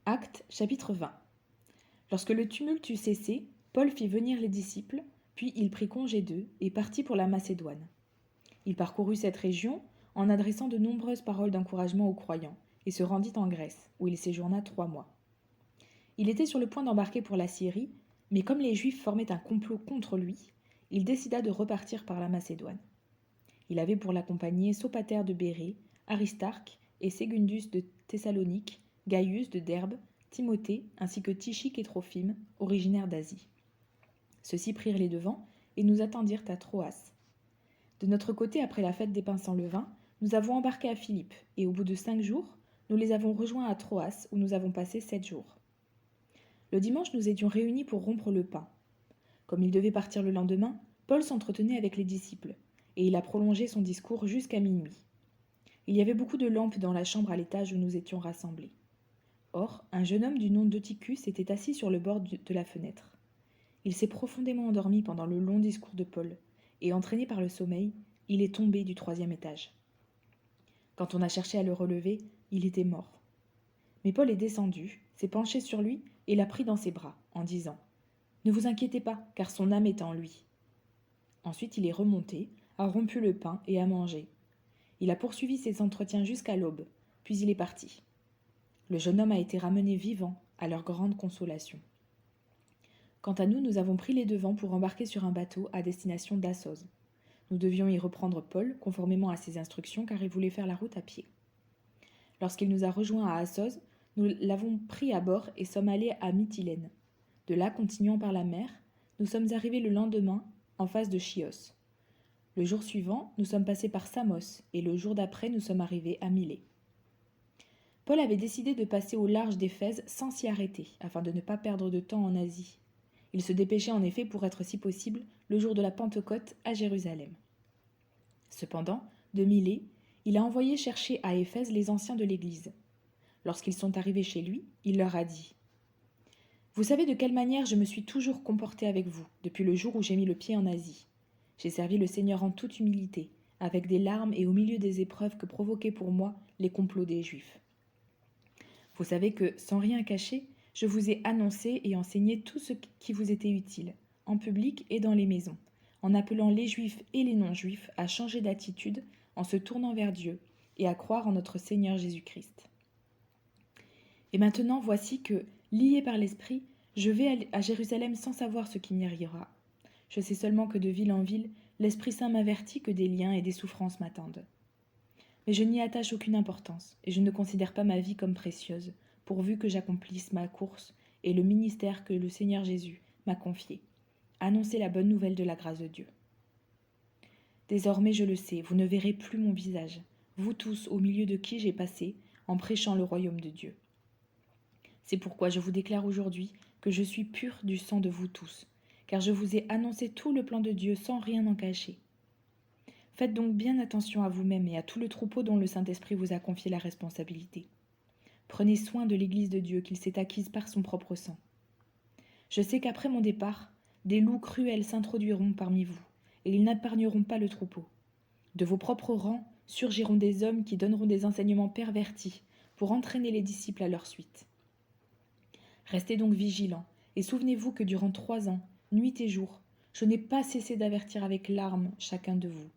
Actes chapitre 20. Lorsque le tumulte eut cessé, Paul fit venir les disciples, puis il prit congé d'eux et partit pour la Macédoine. Il parcourut cette région en adressant de nombreuses paroles d'encouragement aux croyants et se rendit en Grèce, où il séjourna 3 mois. Il était sur le point d'embarquer pour la Syrie, mais comme les Juifs formaient un complot contre lui, il décida de repartir par la Macédoine. Il avait pour l'accompagner Sopater de Bérée, Aristarque et Ségundus de Thessalonique, Gaius de Derbe, Timothée, ainsi que Tychique et Trophime, originaires d'Asie. Ceux-ci prirent les devants et nous attendirent à Troas. De notre côté, après la fête des pains sans levain, nous avons embarqué à Philippe, et au bout de 5 jours, nous les avons rejoints à Troas, où nous avons passé 7 jours. Le dimanche, nous étions réunis pour rompre le pain. Comme il devait partir le lendemain, Paul s'entretenait avec les disciples, et il a prolongé son discours jusqu'à minuit. Il y avait beaucoup de lampes dans la chambre à l'étage où nous étions rassemblés. Or, un jeune homme du nom d'Eutychus était assis sur le bord de la fenêtre. Il s'est profondément endormi pendant le long discours de Paul, et entraîné par le sommeil, il est tombé du 3e étage. Quand on a cherché à le relever, il était mort. Mais Paul est descendu, s'est penché sur lui et l'a pris dans ses bras, en disant « Ne vous inquiétez pas, car son âme est en lui. » Ensuite il est remonté, a rompu le pain et a mangé. Il a poursuivi ses entretiens jusqu'à l'aube, puis il est parti. Le jeune homme a été ramené vivant, à leur grande consolation. Quant à nous, nous avons pris les devants pour embarquer sur un bateau à destination d'Assos. Nous devions y reprendre Paul, conformément à ses instructions, car il voulait faire la route à pied. Lorsqu'il nous a rejoints à Assos, nous l'avons pris à bord et sommes allés à Mytilène. De là, continuant par la mer, nous sommes arrivés le lendemain en face de Chios. Le jour suivant, nous sommes passés par Samos, et le jour d'après, nous sommes arrivés à Milet. Paul avait décidé de passer au large d'Éphèse sans s'y arrêter, afin de ne pas perdre de temps en Asie. Il se dépêchait en effet pour être, si possible, le jour de la Pentecôte à Jérusalem. Cependant, de Milet, il a envoyé chercher à Éphèse les anciens de l'Église. Lorsqu'ils sont arrivés chez lui, il leur a dit « Vous savez de quelle manière je me suis toujours comporté avec vous, depuis le jour où j'ai mis le pied en Asie. J'ai servi le Seigneur en toute humilité, avec des larmes et au milieu des épreuves que provoquaient pour moi les complots des Juifs. Vous savez que, sans rien cacher, je vous ai annoncé et enseigné tout ce qui vous était utile, en public et dans les maisons, en appelant les Juifs et les non-Juifs à changer d'attitude, en se tournant vers Dieu et à croire en notre Seigneur Jésus-Christ. Et maintenant, voici que, lié par l'Esprit, je vais à Jérusalem sans savoir ce qui m'y arrivera. Je sais seulement que de ville en ville, l'Esprit Saint m'avertit que des liens et des souffrances m'attendent. Mais je n'y attache aucune importance, et je ne considère pas ma vie comme précieuse, pourvu que j'accomplisse ma course et le ministère que le Seigneur Jésus m'a confié, annoncer la bonne nouvelle de la grâce de Dieu. Désormais, je le sais, vous ne verrez plus mon visage, vous tous au milieu de qui j'ai passé en prêchant le royaume de Dieu. C'est pourquoi je vous déclare aujourd'hui que je suis pur du sang de vous tous, car je vous ai annoncé tout le plan de Dieu sans rien en cacher. Faites donc bien attention à vous-même et à tout le troupeau dont le Saint-Esprit vous a confié la responsabilité. Prenez soin de l'Église de Dieu qu'il s'est acquise par son propre sang. Je sais qu'après mon départ, des loups cruels s'introduiront parmi vous, et ils n'épargneront pas le troupeau. De vos propres rangs surgiront des hommes qui donneront des enseignements pervertis pour entraîner les disciples à leur suite. Restez donc vigilants, et souvenez-vous que durant 3 ans, nuit et jour, je n'ai pas cessé d'avertir avec larmes chacun de vous.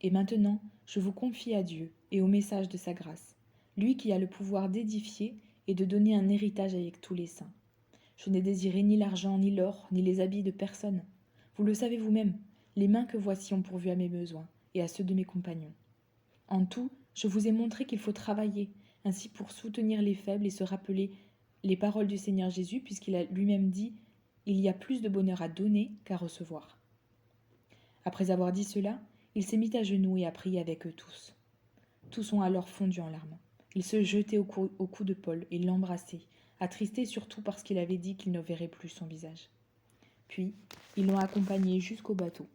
Et maintenant, je vous confie à Dieu et au message de sa grâce, lui qui a le pouvoir d'édifier et de donner un héritage avec tous les saints. Je n'ai désiré ni l'argent, ni l'or, ni les habits de personne. Vous le savez vous-même, les mains que voici ont pourvu à mes besoins et à ceux de mes compagnons. En tout, je vous ai montré qu'il faut travailler, ainsi pour soutenir les faibles et se rappeler les paroles du Seigneur Jésus, puisqu'il a lui-même dit « Il y a plus de bonheur à donner qu'à recevoir ». Après avoir dit cela, il s'est mis à genoux et a prié avec eux tous. Tous ont alors fondu en larmes. Il se jetait au cou de Paul et l'embrassait, attristé surtout parce qu'il avait dit qu'il ne verrait plus son visage. Puis, ils l'ont accompagné jusqu'au bateau.